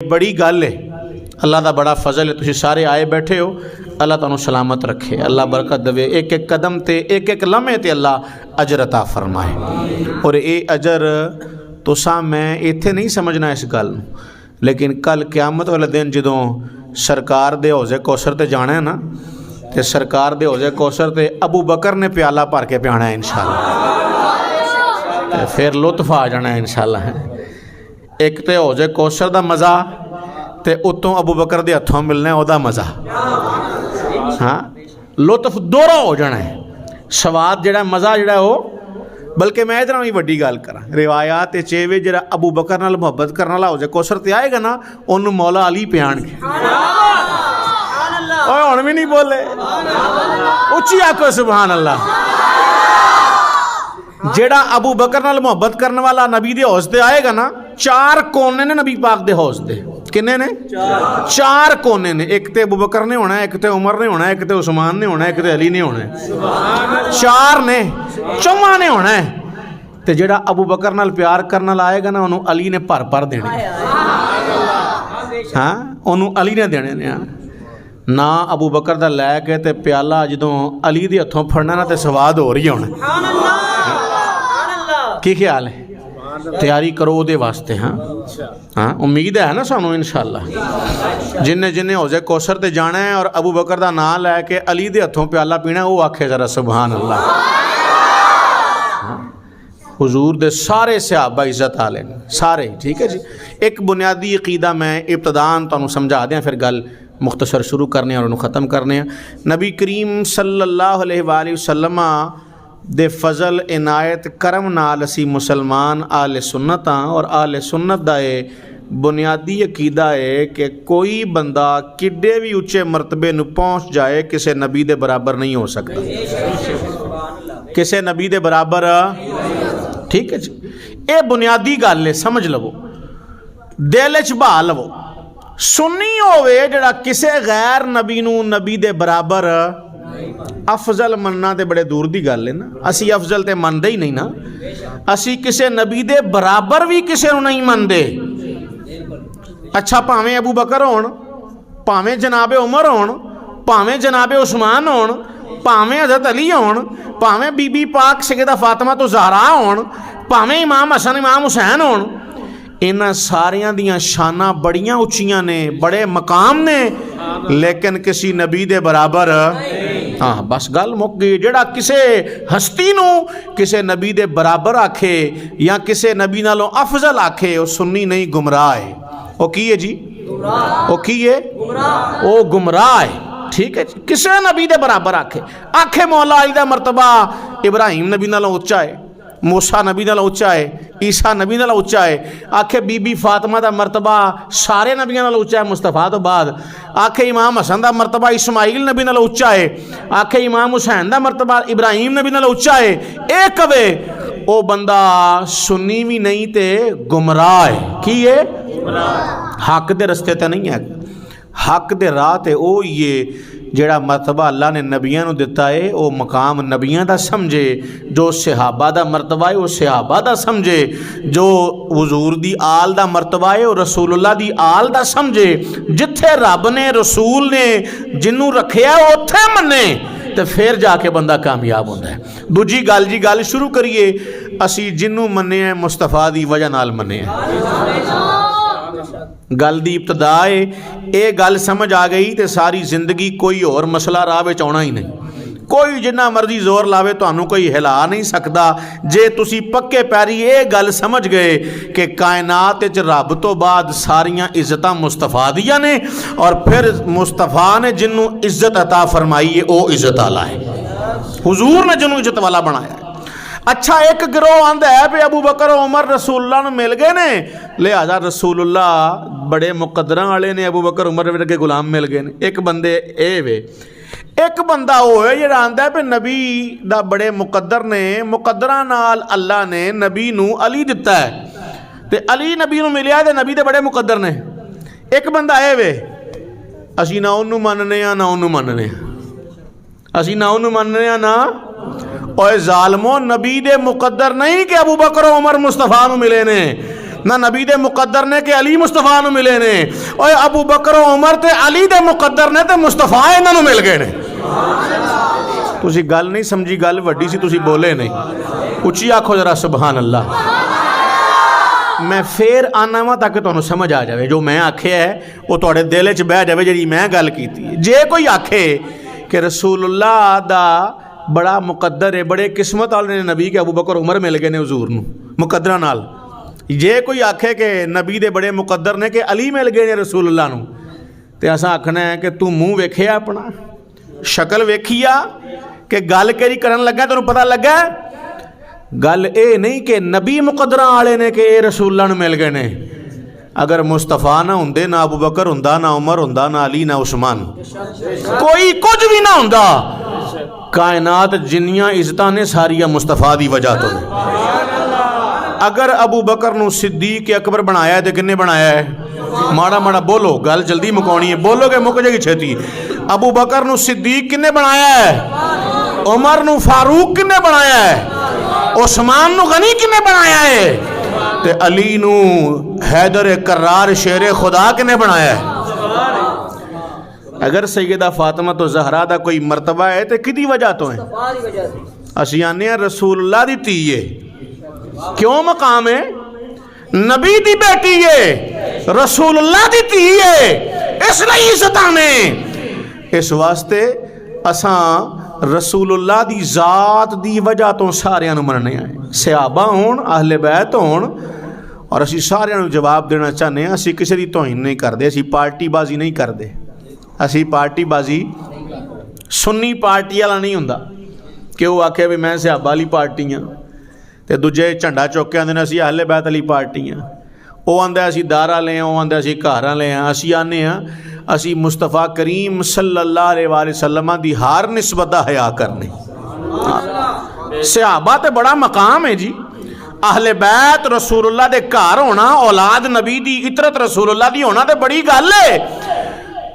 बड़ी गल है, अल्लाह का बड़ा फजल है। तुसीं सारे आए बैठे हो, अल्लाह तुहानूं सलामत रखे, अल्लाह बरकत देवे। एक एक कदम ते एक एक लम्हे ते अल्लाह अजर अता फरमाए। और ये अजर तुसां मैं इत्थे नहीं समझना इस गल नूं, लेकिन कल क़यामत वाले दिन जदों सरकार दे हौज़े कौसर ते जाना है ना, तो सरकार दे हौज़े कौसर ते अबू बकर ने प्याला भर के पियाना है इंशाअल्लाह, फिर लुत्फ आ जाना है इंशाअल्लाह। एक तो हौज़े कौसर का मज़ा, तो उत्तों अबू बकर के हथों मिलना वह मज़ा। हाँ, लुत्फ दोहरा हो जाना है, स्वाद जोड़ा मज़ा जोड़ा वो। बल्कि मैं इधर भी वड्डी गल करा, रिवायात चेवे जो अबू बकर नाल मुहब्बत करने वाला हौज़े कौसर ते आएगा ना, उन्होंने मौला अली पियाणगे। हुण भी नहीं बोले, उच्ची आखो सुभान अल्लाह। जेड़ा अबू बकर नाल मुहब्बत करने वाला नबी दे हौज़ ते आएगा ना, चार कोने ने नबी पाक दे हौज़ दे। किन्ने ने? चार कोने ने। एक तो अबू बकर ने होना है, एक तो उमर ने होना है, एक तो उस्मान ने होना है, एक तो अली ने होना है। चार ने, चौवां ने होना है। तो जेड़ा अबू बकर नाल प्यार करने वाला आएगा ना, उन्होंने अली ने भर भर देने। हाँ, उन्होंने अली ने देने ने ना। अबू बकर दा लैके ते प्याला जदों अली दे हथों फड़ना ना, तो स्वाद हो रही होना। की ख्याल है? तैयारी करो वो वास्ते। हाँ हाँ, उम्मीद है ना सानू इंशाअल्लाह। जिन्हें जिन्हें हौज़े कौसर ते जाना है और अबू बकर का नाम लैके अली दे हथों प्याला पीना, वो आखे जरा सुभान अल्लाह। हुजूर दे सारे सहाबा इज्जत आले सारे, ठीक है जी। एक बुनियादी अकीदा मैं इब्तदान तुहानू समझा दें, फिर गल मुख्तसर शुरू करने और उन्होंने ख़त्म करने। नबी करीम सल्लल्लाहु अलैहि वसल्लम दे फजल इनायत करम नाल असी मुसलमान आले सुन्नत हाँ। और आले सुन्नत दा बुनियादी अकीदा है कि कोई बंदा किड्डे भी उच्चे मरतबे नूं पहुँच जाए, किसी नबी दे बराबर नहीं हो सकता, किसी नबी दे बराबर। ठीक है जी, ये बुनियादी गल है, समझ लवो, दिल च बहा लवो। सुन्नी होवे जिहड़ा किसी गैर नबी नूं नबी दे बराबर अफजल मनना तो बड़े दूर की गल है ना। असी अफजल तो मनते ही नहीं ना, असी किसी नबी दे बराबर भी किसी को नहीं मनते। अच्छा, भावें अबू बकर होण, भावें जनाबे उमर होण, भावें जनाबे उस्मान होण, भावें हज़रत अली होण, भावें बीबी पाक सैयदा फातिमा तो ज़हरा होण, भावें इमाम हसन इमाम हुसैन होण, इन्हां सारियां दियां शानां बड़ियां उच्चियां ने, बड़े मकाम ने, लेकिन किसी नबी दे बराबर। हाँ, बस गल मुक गई। जिहड़ा किसी हस्ती नूं किसी नबी दे बराबर आखे या किसी नबी नालों अफजल आखे, वो सुन्नी नहीं, गुमराह है। वो की है जी? वो की है? वो गुमराह है। ठीक है जी। किसी नबी दे बराबर आखे, आखे मौला अली दा मरतबा इब्राहिम नबी नालों उच्चा है, मूसा नबी नालों उच्चा है, ईसा नबी नालों उच्चा है, आखे बीबी फातिमा का मरतबा सारे नबियों नालों उच्चा है मुस्तफा तो बाद, आखे इमाम हसन का मरतबा इस्माइल नबी नालों उच्चा है, आखे इमाम हुसैन का मरतबा इब्राहिम नबी नालों उच्चा है, ये कवे वो बंदा सुन्नी भी नहीं ते गुमराह है। की है? हक दे रस्ते ते नहीं है, हक दे राह ते ओ ये जेड़ा मरतबा अल्लाह ने नबियां नूं दिता है, वो मकाम नबियां दा समझे। जो सहाबा दा मरतबा है वो सहाबा दा समझे, जो हुजूर दी आल दा मरतबा है वो रसूलुल्लाह दी आल दा समझे। जिथे रब ने रसूल ने जिन्नू रखिया उत्थे मन्ने, तो फिर जाके बंदा कामयाब होता है। दूजी गल जी, गल शुरू करिए, असी जिन्नू मन्ने हैं मुस्तफा दी वजह नाल मन्ने हैं। गल दी इब्तदा है, ये गल समझ आ गई तो सारी जिंदगी कोई और मसला राह विच आउणा ही नहीं। कोई जिन्ना मर्जी जोर लावे तुहानू कोई हिला नहीं सकता। जे तुसी पक्के पैरी ये गल समझ गए कि कायनात विच रब तो बाद सारियां इज्जतां मुस्तफा दियां ने, और फिर मुस्तफा ने जिन्नू इज्जत अता फरमाई है वो इज्जत वाला है, हुजूर ने जिन्नू इज्जत वाला बनाया है। अच्छा, एक गिरोह आंदा है भी अबू बकर उमर रसूलुल्लाह नूं मिल गए ने, लिहाजा रसूलुल्लाह बड़े मुकद्दरां वाले ने, अबू बकर उमर वर्गे गुलाम मिल गए ने। एक बंदे ए वे, एक बंदा वो है जिहड़ा आंदा है भी नबी दा बड़े मुकद्दर ने, मुकद्दरां नाल अल्लाह ने नबी नूं अली दिता है, ते अली नबी नूं मिलिया ते नबी दे बड़े मुकद्दर ने। एक बंदा ए वे, असीं ना उन्नू मनने आ ना उन्नू मनने, असीं ना उन्नू मनने आ ना। और जालमो, नबी दे मुकद्दर नहीं कि अबू बकर उमर मुस्तफा नूं मिले ने, ना नबी दे मुकद्दर ने कि अली मुस्तफा नूं मिले ने। ओए अबू बकर उमर ते अली दे मुकद्दर ने ते मुस्तफा इन्हां नूं मिल गए ने। तुसी गल नहीं समझी, गल वड्डी सी, तुसी बोले नहीं। उच्ची आखो जरा सुभान अल्लाह। मैं फिर आना वा ताकि तुहानूं समझ आ जाए जो मैं आखिया है वो तुहाडे दिल च बह जाए जी मैं गल कीती। जे कोई आखे कि रसूलुल्लाह दा बड़ा मुकद्दर है, बड़े किस्मत वाले ने नबी के अबू बकर उमर मिल गए ने हुजूर नूं मुकद्दरां नाल। जे कोई आखे कि नबी दे बड़े मुकद्दर ने कि अली मिल गए ने रसूलुल्लाह नूं, ते असां आखना है कि तू मूँह वेखिया अपना, शक्ल वेखिया कि गल केड़ी करन लगा, तैनूं पता लगा। गल ये नहीं कि नबी मुकद्दरां वाले ने कि ये रसूलां नूं मिल गए ने। अगर मुस्तफा ना होंदे, ना अबू बकर होंदा, ना उमर होंदा, ना अली, ना उस्मान, कोई कुछ भी ना होंदा। कायनात जिन्नियां इज्जतां ने सारियां मुस्तफा दी वजह तो। अगर अबू बकर नूं सिद्दीक अकबर बनाया है तो किन्ने बनाया है? माड़ा माड़ा बोलो, गल जल्दी मुकानी है, बोलोगे मुक जाएगी छेती। अबू बकर नूं सिद्दीक किन्ने बनाया है? उमर नूं फारूक किन्ने बनाया है? उस्मान नूं गनी किन्ने बनाया है? ते अली नूं हैदर कर्रार शेर खुदा किन्ने बनाया है? अगर सैयदा फातिमा तो ज़हरा दा कोई मरतबा है तो किदी वजह तो है? असीं आने रसूलुल्लाह दी धी है। क्यों मकाम है? नबी दी बेटी है, रसूलुल्लाह दी धी है, इसलिए इज्जत ने। इस वास्ते असां रसूलुल्लाह दी जात दी वजह तो सारियां नूं मनने आए, सहाबा होण, अहले बैत होण, और असीं सारियां नूं जवाब देना चाहते हैं। असीं किसी दी तौहीन नहीं करते, असीं पार्टीबाजी नहीं करते। असीं पार्टीबाजी सुन्नी पार्टी वाला नहीं हुंदा कि वो आखे भी मैं सहाबा वाली पार्टी हाँ ते दूजे झंडा चुक के आंदे ने असीं अहले बैत वाली पार्टी हाँ। वो आंदा असीं दार वाले हैं, वो आंदा असीं घर वाले हैं। असीं आने असीं मुस्तफा करीम सल्लल्लाहु अलैहि वसल्लम दी हर निस्बत दा हया करने। सहाबा ते बड़ा मकाम है जी। अहले बैत रसूलुल्लाह दे घर होना, औलाद नबी दी इतरत रसूलुल्लाह दी होना ते बड़ी गल है।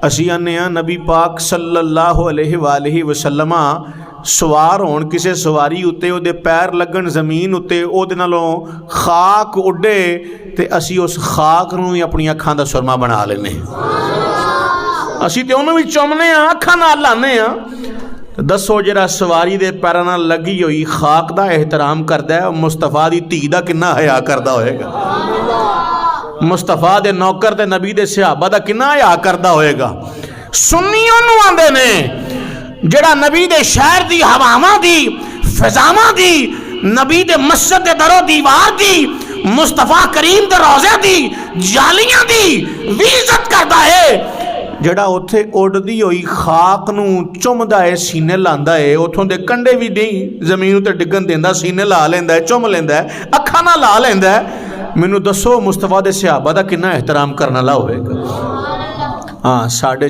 असीं आने नबी पाक सल्लल्लाहु अलैहि वसल्लम सवार होण किसी सवारी उत्ते, उहदे पैर लगन जमीन उत्ते, उहदे नालों खाक उड्डे ते असीं उस खाक नूं ही अपनी अखां दा सुरमा बना लेने। असीं ते उहनूं भी चुमने अखां नाल लाने। दसो जिहड़ा सवारी दे पैरां नाल लगी हुई खाक दा एहतराम करदा है, मुस्तफा दी धी दा किन्ना हया करदा होएगा? मुस्तफा दे नौकर ते नबी दे सहाबा दा किन्ना हया करदा होएगा? सुन्नी उहनूं आंदे ने जिहड़ा नबी दे शहर दी हवावां दी फिजावां दी, नबी दे मस्जिद दे दरो दीवार दी, मुस्तफा करीम दे रोज़े दी जालियां दी भी इज्जत करदा है। जिहड़ा उत्थे उड़दी हुई खाक नूं चुमदा है, सीने लांदा है, उथों दे कंडे भी नहीं जमीन उत्ते डिगन देंदा, सीने ला लेंदा है, चुम लेंदा है, अखां नाल ला लेंदा है। मैनू दसो मुस्तफा दे सहाबा दा किन्ना एहतराम करने वाला होएगा? हाँ, साढ़े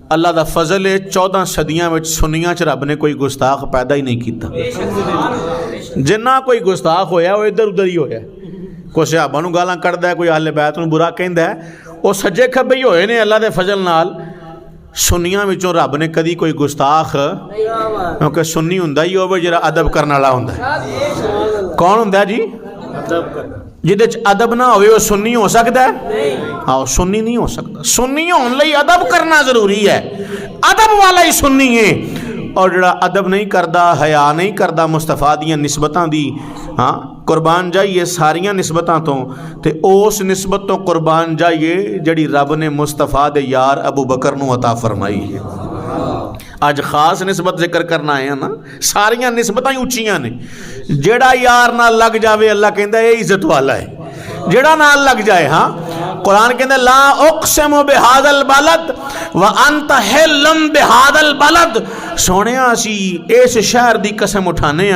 अल्लाह दा फजल है, 14 सदियां में सुनियां च रब ने कोई गुस्ताख पैदा ही नहीं किया। जिन्ना कोई गुस्ताख होया वो इधर उधर ही होया। कोई सहाबा नूं गालां कढ़दा है, कोई अहले बैत नूं बुरा कहंदा है, वो सज्जे खब्बे ही होए ने अल्लाह दे फजल नाल। सुन्नियां विचों रब ने कदी कोई गुस्ताख, क्योंकि सुन्नी हुंदा ही होवे जिहड़ा अदब करने वाला हुंदा है। कौन हुंदा जी? जिहदे च अदब ना होवे वो सुन्नी हो सकता है? हाँ, सुन्नी नहीं हो सकता। सुन्नी होने लई अदब करना जरूरी है, अदब वाला ही सुन्नी है। और जिहड़ा अदब नहीं करता, हया नहीं करता मुस्तफा दियां निस्बतां दी, हाँ कुर्बान जाइए सारियां निस्बतां तो, ते उस निस्बत तो कुर्बान जाइए जिहड़ी रब ने मुस्तफा दे यार अबू बकर नूं अता फरमाई है। अज खास निस्बत जिक्र करना है ना, सारियां निस्बतां ही उच्चियां ने। जिहड़ा यार नाल लग जावे अल्लाह कहंदा ये इज्जत वाला है, जिहड़ा नाल लग जाए। हाँ, कुरान कहंदा ला उक़सिमु बिहादल बलद व अंत हिल्लुम बिहादल बलद। सोहणिया असी इस शहर दी कसम उठाने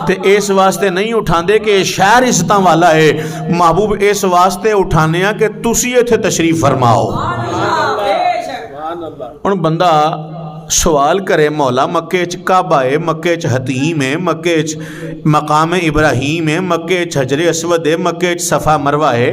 ते इस वास्ते नहीं उठांदे कि शहर इज्जतां वाला है, महबूब इस वास्ते उठाने कि तुसी इत्थे तशरीफ फरमाओ। हुण बंदा सवाल करे मौला मक्के च काबा है, मक्के च हतीम है, मक्के च मकाम इब्राहीम है, मक्के च हजरे असवद है, मक्के च सफ़ा मरवा है,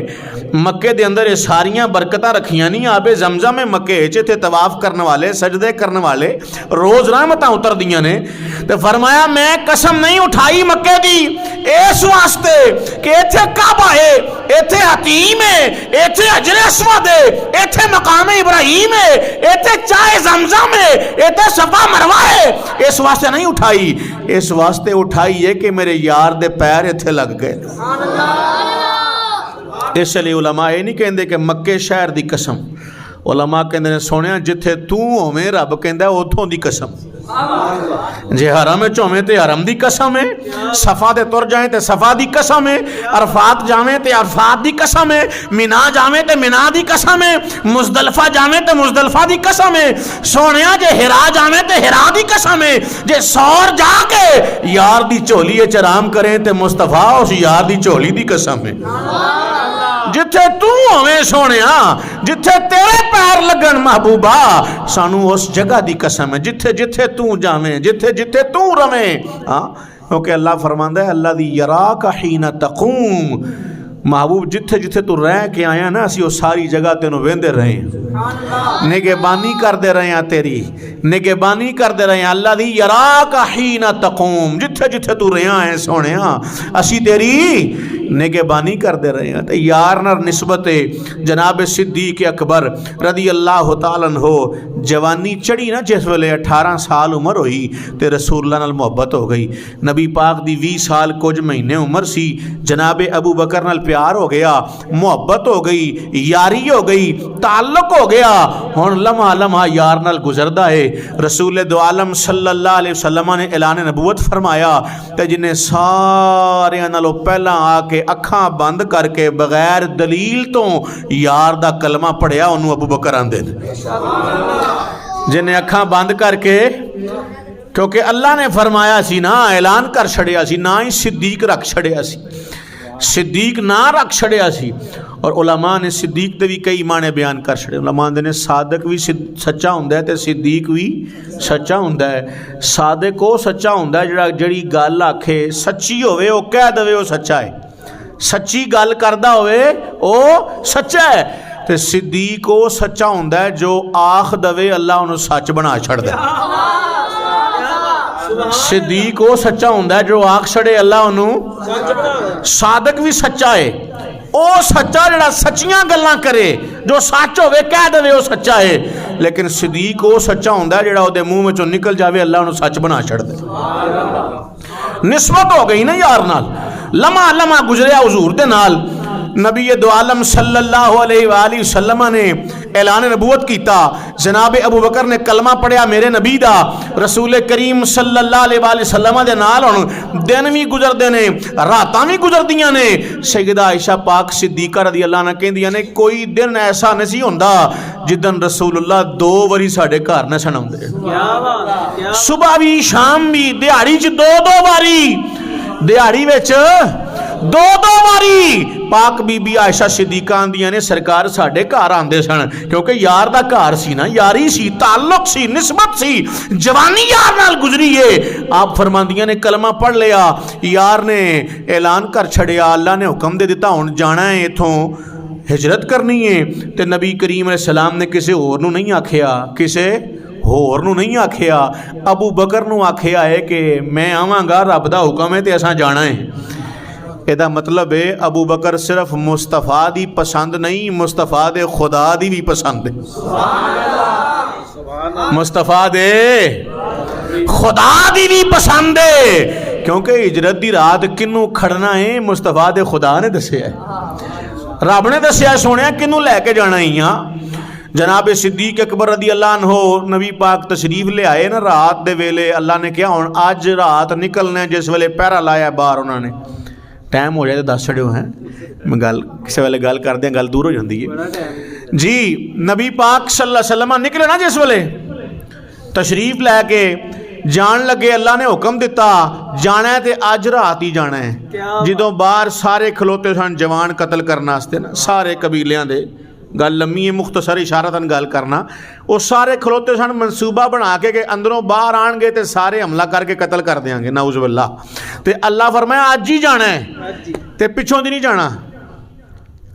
मक्के दे अंदर ये सारियां बरकतां रखियां नहीं आबे जमजम है मक्के च, इत्थे तवाफ करने वाले सजदे करने वाले रोज़ रहमतां उतर दियां ने। ते फरमाया मैं कसम नहीं उठाई मक्के दी इस वास्ते कि इत्थे काबा है, इत्थे हतीम है, इत्थे हजरे असवद है, इत्थे मकाम इब्राहीम है, इत्थे चाय जमजम है, इत्थे सफा मरवा है, इस वास्ते नहीं उठाई, इस वास्ते उठाई है कि मेरे यार दे पैर इत्थे लग गए। इसलिए उलमा ये नहीं कहते कि मक्के शहर की कसम, उलमा कहते ने सोने जिथे तू होवे रब कहता उतों की कसम, जे हरम होवे तो हरम की कसम है, सफा ते तुर जाए तो सफा की कसम है, अरफात जावे तो अरफात की कसम है, मिना जावे तो मिना की कसम है, मुजदलफा जावे तो मुजदलफा की कसम है, सोने जे हिरा जावे तो हिरा की कसम है, जे सौर जाके यार की झोली आराम करे तो मुस्तफा उस यार की झोली की कसम है। जिथे तू होवे सोने, जिथे तेरे पैर लगन महबूबा, सानू उस जगह की कसम है जिथे जिथे तू जावे, जिथे जिथे तू रवे। हाँ, क्योंकि अल्लाह फरमांदा है अल्लाह दी यराका हीना तकूम, महबूब जिथे जिथे तू रह के आया ना असी वो सारी जगह तेनों वेंदे रहे, निगहबानी करते रहे हैं, तेरी निगहबानी करते रहे हैं। अल्लाह दी यराका हीना तकूम, जिथे जिथे तू रहा है सोने असी तेरी निगहबानी करते रहे हैं। तो यार नाल निस्बत जनाब सिद्दीक अकबर रदी अल्लाह तआला अन्हो जवानी चढ़ी ना, जिस वेले 18 साल उम्र हुई तो रसूलुल्लाह नाल मुहब्बत हो गई। नबी पाक दी 20 साल कुछ महीने उम्र सी, जनाब अबू बकर नाल प्यार हो गया, मुहब्बत हो गई, यारी हो गई, ताल्लुक हो गया। हुण लम्हा लम्हा यार नाल गुजरदा है। रसूल दो आलम सल्लल्लाहु अलैहि वसल्लम ने ऐलान नबूवत फरमाया ते जिन्हें सारियां नालों पहला आके अखां बंद करके बगैर दलील तो यार दा कलमा पढ़िया उन्होंने अबू बकर आंदे ने। जिन्हें अखां बंद करके, क्योंकि अल्लाह ने फरमाया सी ना, ऐलान कर छड़िया सी ना, ही सिद्दीक रख छड़िया सी, सिद्दीक ना रख छड़िया सी। और उलमा ने सिद्दीक के भी कई माने बयान कर छड़े। उलमा ने सादक भी सच्चा हुंदा है ते सिद्दीक भी सच्चा हुंदा है। सादक वो सच्चा हुंदा है जिहड़ा जिहड़ी गल आखे सच्ची होवे वो कह देवे वो सच्चा है, सच्ची गल करदा होवे वो सच्चा है। ते सिद्दीक वो सच्चा हुंदा है जो आख दवे अल्लाह उन्हें सच बना छड़दा है। सिद्दीक वो सच्चा हुंदा है जो आख छड़े अल्लाह उन्हें। सादक भी सच्चा है, वो सच्चा जिहड़ा सच्चियां गल्लां करे, जो सच होवे कह देवे वो सच्चा है। लेकिन सिद्दीक वो सच्चा हुंदा है जिहड़ा उहदे मुंह विचों निकल जावे अल्लाह उन्हें सच बना छड़दे। निस्बत हो गई ना यार नाल, लम्हा लम्हा गुजरिया हुजूर दे नाल। नबी दो आलम सल्लल्लाहु अलैहि वसल्लम ने ऐलान नबूवत कीता। जनाब अबू बकर ने कलमा पढ़िया मेरे नबी दा, रसूल करीम सल्लल्लाहु अलैहि वसल्लम दे नाल हुण दिन भी गुजरदे ने, रातां भी गुजरदियां ने। सैयदा आयशा पाक सिद्दीका रज़ी अल्लाह अन्हा कहंदियां ने कोई दिन ऐसा नहीं हुंदा जिदन रसूलुल्लाह 2 वारी साडे घर न सुनाउंदे, सुबह भी शाम भी, दिहाड़ी च 2-2 वारी, दिहाड़ी विच 2-2 वारी पाक बीबी आयशा सिद्दीका आंदियां ने सरकार साडे घर आंदे सन, क्योंकि यार दा घर सी ना, यारी सी, ताल्लुक सी, निस्बत सी, जवानी यार नाल गुजरी है। आप फरमांदियां ने कलमा पढ़ लिया, यार ने ऐलान कर छड़िया, अल्लाह ने हुक्म दे दिता हुण जाना है इथों, हिजरत करनी है। तो नबी करीम अलैहि सलाम ने किसी होर नूं नहीं आखिया, किसी होर नूं नहीं आखिया, अबू बकर नूं आखिया है कि मैं आवांगा, रब दा हुक्म है तो असां जाना है। ਇਹਦਾ मतलब है अबू बकर सिर्फ मुस्तफा दी पसंद नहीं, मुस्तफा दे खुदा दी भी पसंद है, मुस्तफा दे खुदा दी भी पसंद है। क्योंकि हिजरत दी रात किनू खड़ना है मुस्तफा दे खुदा ने दसिया है, रब ने दसिया सोनिया किनू लैके जाना ही। जनाब सिद्दीक अकबर रदी अल्लाह अन्हो नबी पाक तशरीफ ले आए ना रात दे वेले, अल्लाह ने कहा हुण अज रात निकलने, जिस वेले पहरा लाया बाहर उन्होंने, टाइम हो जाए तो दस छड़ियो है, मैं गल किसी वेले गल करदे गल दूर हो जाती है जी। नबी पाक सल्लल्लाहु अलैहि वसल्लम निकले ना जिस वेले तशरीफ लैके जान लगे, अल्लाह ने हुक्म दिता जाना है तो अज रात ही जाना है। जो बाहर सारे खलोते सन जवान कतल करने वास्ते ना, सारे कबीलियां दे गल लम्मी है, मुख्तसर इशारतन गल करना। वो सारे खलोते सन मनसूबा बना के अंदरों बाहर आएंगे तो सारे हमला करके कतल कर देंगे, नाउज़ बिल्लाह। तो अल्लाह फरमाया अज ही जाना है, तो पिछों दी नहीं जाना,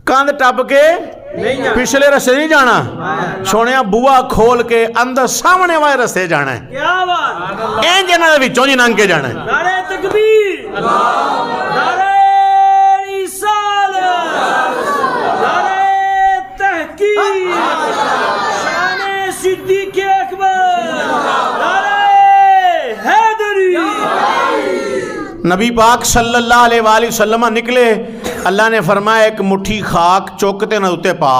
कंध टप के पिछले रस्ते नहीं जाना, सोने बुआ खोल के अंदर सामने वाले रस्ते जाना है, इन जिन्होंने विचों जी लंघ के जाना है। नारे तकबीर, नारे रिसालत, नारे तहकीक, शान सिद्दीक़ अकबर, नारे हैदरी। नबी पाक सल्लल्लाहु अलैहि वसल्लम निकले, अल्लाह ने फरमाया एक मुट्ठी खाक चुकते ना उत्ते पा।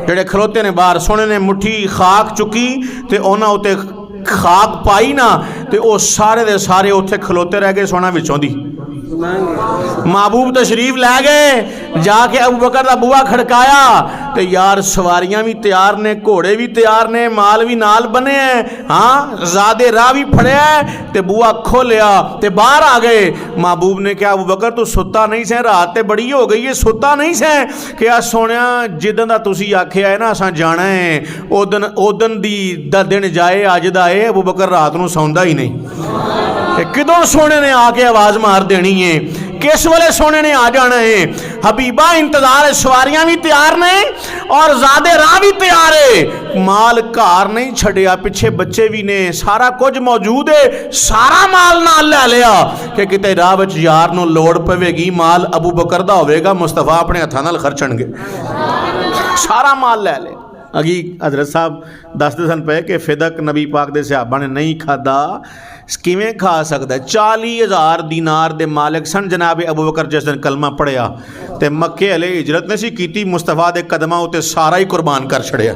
जेड़े खलोते ने बाहर सोने ने मुट्ठी खाक चुकी ते उन्हां उत्ते खाक पाई ना, तो वो सारे दे सारे उत्थे खलोते रह गए सोना विचों दी। महबूब तशरीफ लै गए, जाके अबू बकर दा बुआ खड़काया तो यार सवारियां भी तैयार ने, घोड़े भी तैयार ने, माल भी नाल बने हैं, हाँ ज़ादे राह भी फड़िया है, तो बुआ खोलिया तो बाहर आ गए। महबूब ने कहा अबू बकर तू सुता नहीं सै, रात तो बड़ी हो गई है, सुता नहीं सै? क्या सोनिया जिदन दा तुसी आखिया है ना असां जाना है, ओदन दा दिन जाए अज दा है। अबू बकर रात नूं सौंदा ही नहीं, किदों सोने ने आके आवाज मार देनी है, किस वेले सोने ने आ जाना है। हबीबा इंतजार है, सवारियां भी तैयार ने और ज़ादे राह भी तैयार है, माल घर नहीं छड़िया, पिछे बच्चे भी ने, सारा कुछ मौजूद है, सारा माल नाल लै लिया कि किते राह विच यार नूं लोड़ पवेगी, माल अबू बकर दा होवेगा, मुस्तफा अपने हत्थां नाल खर्चणगे, सारा माल लै लिया। अगी हजरत साहब दसदे सन पे कि फिदक नबी पाक दे सहाबा ने नहीं खादा, किवें खा सकता है? 40,000 दीनार दे मालिक सन जनाब अबू बकर जिस दिन कलमा पढ़िया तो मक्के हले हिजरत नहीं सी कीती, मुस्तफा दे कदमां उत्ते सारा ही कुर्बान कर छड़िया।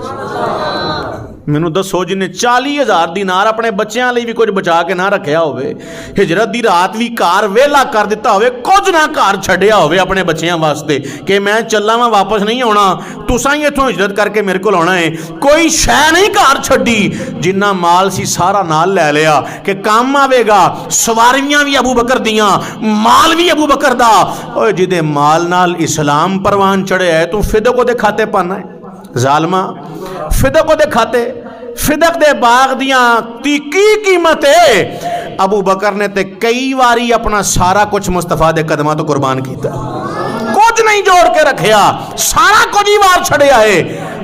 मैनू दसो जिन्हें 40,000 दीनार अपने बच्चों लिए भी कुछ बचा के ना रखा होवे, हिजरत की रात भी घर वेला कर दिता होवे, कुछ ना घर छड्डिया होवे अपने बच्चों वास्ते कि मैं चला वा वापस नहीं आना, तुसां ही इत्थों हिजरत करके मेरे को आना है, कोई शै नहीं घर छड्डी, जिन्ना माल सी सारा नाल लै लिया कि काम आवेगा। सवारियां भी अबू बकर दियां, माल भी अबू बकर दा। ओए जिदे माल नाल इस्लाम परवान चढ़े है, तू फिदक ओदे खाते पाना है जालमा, फिदक ओदे खाते, फिदक दे बाग दियां की कीमत है। अबू बकर ने ते कई बारी अपना सारा कुछ मुस्तफा दे कदमां तो कुर्बान किया, कुछ नहीं जोड़ के रखिया, सारा कुछ ही वार छड़िया है।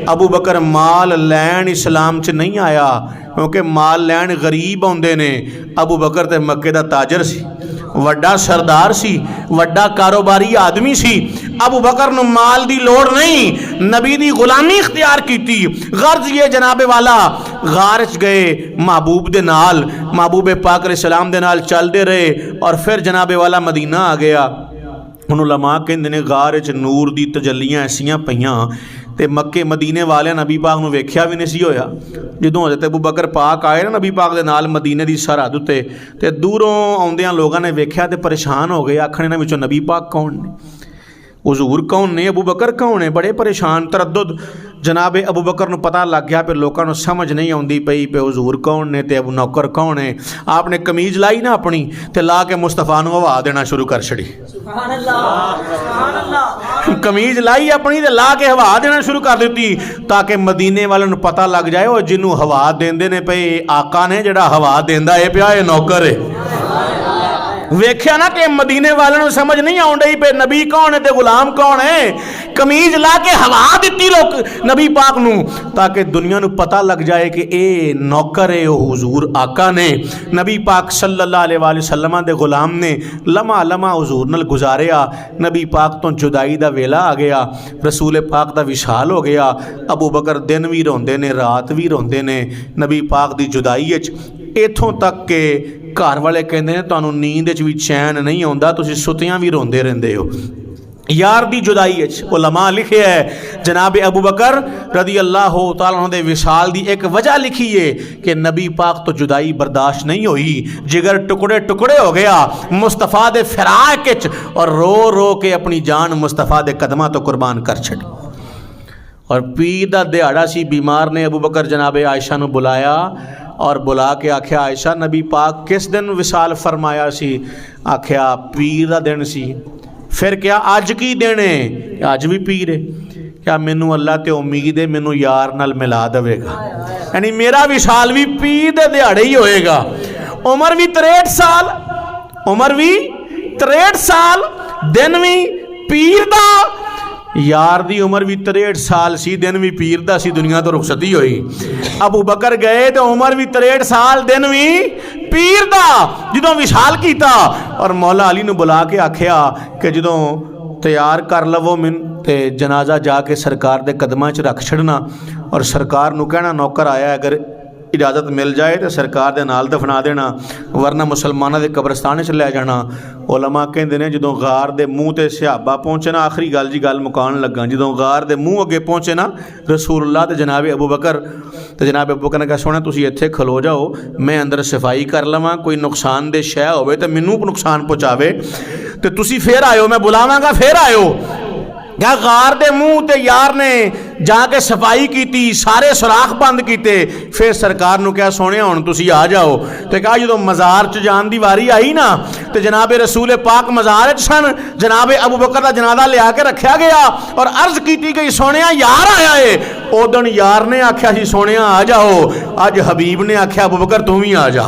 अबू बकर माल लैन इस्लाम च नहीं आया, क्योंकि माल लैन गरीब आउंदे ने। अबू बकर ते मक्के दा ताजर सी, वड्डा सरदार सी, वड्डा कारोबारी आदमी सी। अबू बकर नूं माल दी लोड़ नहीं, नबी दी गुलामी इख्तियार की। गर्ज ये जनाबे वाला गार च गए महबूब दे नाल, महबूब पाक अलैहिस्सलाम दे नाल चलते रहे और फिर जनाबे वाला मदीना आ गया। हुण उलमा कहंदे ने गार च नूर दी तजल्लियां ऐसियां पईयां ते मक्के मदीने वाले नबी पाक नूं वेख्या भी नहीं सी होया। जदों हज़रत अबू बकर पाक आए ना नबी पाक दे नाल मदीने दी सरहद उत्ते, ते दूरों आउंदियां लोगों ने वेख्या ते परेशान हो गए, आखण इन्हां विचों नबी पाक कौन ने, हुजूर कौन ने, अबू बकर कौन है, बड़े परेशान तरद्दुद। जनाबे अबू बकर नूं पता लग गया, फिर लोगों को समझ नहीं आती पई पे हुजूर कौन ने ते अबू नौकर कौन है। आपने कमीज लाई ना अपनी ते ला के मुस्तफा नूं हवा देना शुरू कर छड़ी, कमीज लाई अपनी ते ला के हवा देना शुरू कर दी, ताकि मदीने वालों नूं पता लग जाए वो जिन्हों हवा देंदे ने पे आका ने जिहड़ा हवा देंदा है पिया ये नौकर है। वेख्या ना कि मदीने वालों समझ नहीं आउंदी पे नबी कौन है ते गुलाम कौन है। कमीज ला के हवा दी लोग नबी पाक नूं, ताकि दुनिया नूं पता लग जाए कि ए नौकर है, हुजूर आका ने। नबी पाक सल्लल्लाहु अलैहि वसल्लम दे गुलाम ने लम्हा लम्हा हुजूर नाल गुजारिया। नबी पाक तो जुदाई दा वेला आ गया, रसूल पाक दा विशाल हो गया। अबू बकर दिन भी रोंदे ने रात भी रोंदे ने नबी पाक दी जुदाई विच, इत्थों तक के घर वाले कहते हैं तुहानूं नींद भी चैन नहीं आउंदा, तुसीं सुतियां भी रोंदे रहिंदे हो। यार दी जुदाई उलमा लिखे है जनाब अबू बकर रदी अल्लाह तआला अन्हु दे विशाल दी एक वजह लिखी है कि नबी पाक तो जुदाई बर्दाश्त नहीं हुई, जिगर टुकड़े टुकड़े हो गया मुस्तफ़ा दे फिराक और रो रो के अपनी जान मुस्तफ़ा दे कदमां तो कुर्बान कर छड़ी। और पीर दा दिहाड़ा सी, बीमार ने अबू बकर जनाब आयशा नूं बुलाया और बुला के आख्या आयशा नबी पाक किस दिन विसाल फरमाया सी? आख्या पीर दा दिन सी। फिर क्या अज की दिन है? अज भी पीर है। क्या मैनू अल्लाह ते उम्मीद है मैनू यार नाल मिला देगा, यानी मेरा विशाल भी पीर दे दिहाड़े ही होएगा। उम्र भी 63 साल, उम्र भी 63 साल, दिन भी पीर दा, यार दी उम्र भी 63 साल सी, दिन भी पीर दा सी, दुनिया तो रुखसती हुई। अबू बकर गए तो उम्र भी 63 साल, दिन भी पीर दा, जदों विशाल कीता और मौला अली नूं बुला के आख्या कि जदों तैयार कर लवो मिन ते जनाजा जाके सरकार दे कदमां च रख छड़ना और सरकार नूं कहना नौकर आया अगर इजाज़त मिल जाए तो सरकार दे नाल दफना देना, वरना मुसलमानों के कब्रस्तान च लै जाना। उलमा कहते हैं जदों गार दे मूँह ते सहाबा पहुँचे ना, आखिरी गल जी गल मुकान लगा, जदों गार दे मूँह अगे पहुँचे ना रसूलुल्लाह ते जनाब अबू बकर, तो जनाब अबू बकर ने कहा सोहना तुसीं इत्थे खलो जाओ, मैं अंदर सफाई कर लवां, कोई नुकसानदेह शै होवे तो मैनू नुकसान पहुँचावे तो तुसीं फिर आयो, मैं बुलावांगा फिर आयो। क्या गार दे मूँह ते यार ने जाके सफाई की, सारे सुराख बंद किए, फिर सरकार नूं कहा सोने हुण तुसीं आ जाओ। तो कहा जो मज़ार च जान की वारी आई ना तो जनाब रसूल पाक मज़ार च सन, जनाब अबू बकर का जनाजा लिया के रखा गया और अर्ज की गई सोने यार आया है। उदण यार ने आख्या सी सोने आ जाओ, अज हबीब ने आख्या अबू बकर तू भी आ जा।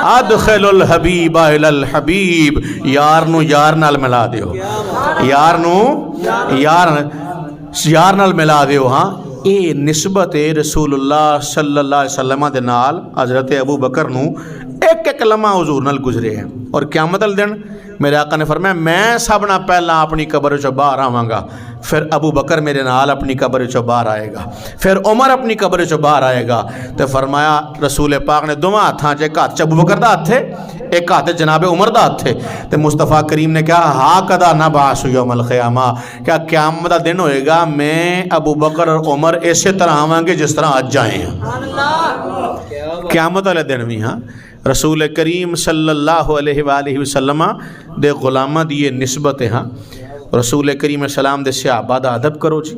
अदखिलुल हबीब इलल हबीब, यार नूं यार नाल मिला दिओ, यार नूं यार नाल मिला दिओ। हाँ ये निस्बत है रसूलुल्लाह सल्लल्लाहु अलैहि वसल्लम दे नाल हज़रत अबू बकर नूं एक एक लम्हा हुजूर नाल गुजरे हैं। और क़यामत वाले दिन मेरे आका ने फरमाया मैं सब नाल पहला अपनी कब्र चों बाहर आवांगा, फिर अबू बकर मेरे नाल अपनी कब्र चों बाहर आएगा, फिर उमर अपनी कब्र चों बाहर आएगा। तो फरमाया रसूल पाक ने दोवां हत्थां च, एक हाथ च अबू बकर दा हत्थ है, एक हाथ जनाब उमर दा हत्थ है। तो मुस्तफ़ा करीम ने कहा हा कदा ना बास यौमल क़यामा, क्या क़यामत दा दिन होएगा मैं अबू बकर और उमर इस तरह आवांगे जिस तरह अज आए हैं, क़यामत वाले दिन भी। हाँ रसूल करीम सल्लल्लाहु अलैहि वसल्लम दे गुलामां दी ये निस्बत है। हाँ रसूल करीम सलाम दे सहाबा दा अदब करो जी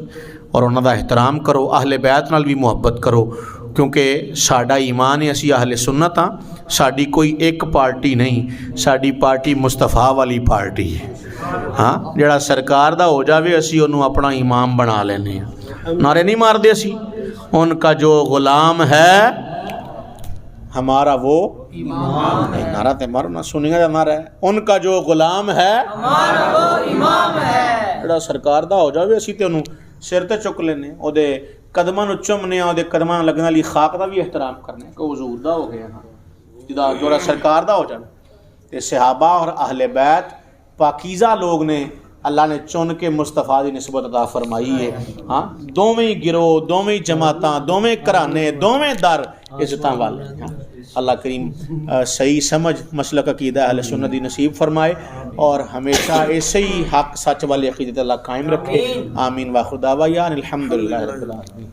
और उन्हां दा एहतराम करो, अहले बैत नाल भी मुहब्बत करो, क्योंकि साडा ईमान है असी अहले सुन्नत हाँ, साडी कोई एक पार्टी नहीं, साडी पार्टी मुस्तफा वाली पार्टी है। हाँ जिहड़ा सरकार दा हो जावे असी उन्होंने अपना इमाम बना लेने, नारे नहीं मारते असी, उनका जो गुलाम है हमारा वो इमाम है, नारा ते मारो ना सुनिएगा हमारा है, उनका जो गुलाम है हमारा वो इमाम है। जिहड़ा सरकार दा हो जावे असी ते उन्होंने सिर ते चुक लेने, ओदे कदमां नूं चुमने, ओदे कदमां लगण वाली खाक दा भी एहतराम करने कि हुजूर दा हो गया। हाँ जिहड़ा जोड़ा सरकार दा हो जाए ते सहाबा और अहले बैत पाकीज़ा लोग ने, अल्लाह ने चुन के मुस्तफ़ा की निस्बत अता फरमाई है। हाँ दोवें गिरोह, दोवें जमातां, दोवें घराने, दोवें दर इज्जतां वाले। हाँ अल्लाह करीम सही समझ मसलक अकीदा अहले सुन्नत दी नसीब फरमाए और हमेशा ऐसे ही हक सच वाले अकीदत अल्लाह कायम रखे। आमीन व खुदावा या अल्हम्दुलिल्लाह रब्बिल आलमीन।